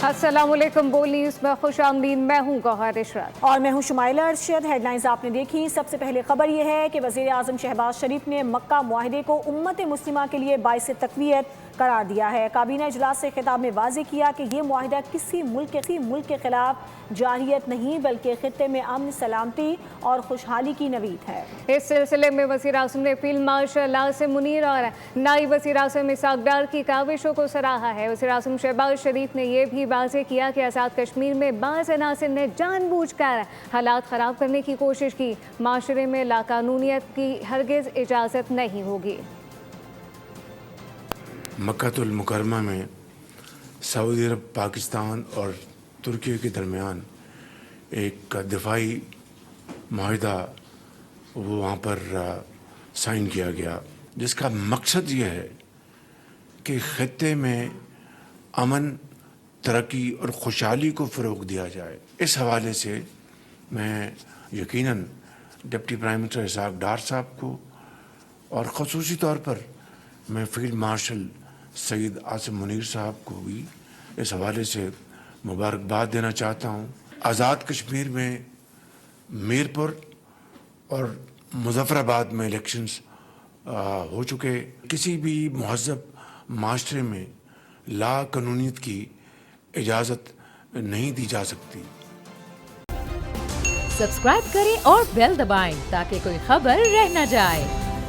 السلام علیکم، بول نیوز میں خوش آمدید۔ میں ہوں گوہر اشرت اور میں ہوں شمائلہ ارشد۔ ہیڈ لائنز آپ نے دیکھی۔ سب سے پہلے خبر یہ ہے کہ وزیر اعظم شہباز شریف نے مکہ معاہدے کو امت مسلمہ کے لیے باعث تقویت قرار دیا ہے۔ کابینہ اجلاس سے خطاب میں واضح کیا کہ یہ معاہدہ کسی ملک کے خلاف جارحیت نہیں بلکہ خطے میں امن، سلامتی اور خوشحالی کی نوید ہے۔ اس سلسلے میں وزیر اعظم نے فیلڈ مارشل عاصم منیر اور نائب وزیر اعظم اسحاق ڈار کی کاوشوں کو سراہا ہے۔ وزیر اعظم شہباز شریف نے یہ بھی واضح کیا کہ آزاد کشمیر میں بعض عناصر نے جان بوجھ کر حالات خراب کرنے کی کوشش کی۔ معاشرے میں لاقانونیت کی ہرگز اجازت نہیں ہوگی۔ مکہ المکرمہ میں سعودی عرب، پاکستان اور ترکی کے درمیان ایک دفاعی معاہدہ وہاں پر سائن کیا گیا، جس کا مقصد یہ ہے کہ خطے میں امن، ترقی اور خوشحالی کو فروغ دیا جائے۔ اس حوالے سے میں یقیناً deputy prime minister Ishaq Dar صاحب کو اور خصوصی طور پر میں فیلڈ مارشل سید عاصم منیر صاحب کو بھی اس حوالے سے مبارکباد دینا چاہتا ہوں۔ آزاد کشمیر میں میر پور اور مظفر آباد میں الیکشنز ہو چکے۔ کسی بھی مہذب معاشرے میں لا قانونیت کی اجازت نہیں دی جا سکتی۔ سبسکرائب کریں اور بیل دبائیں تاکہ کوئی خبر رہ نہ جائے۔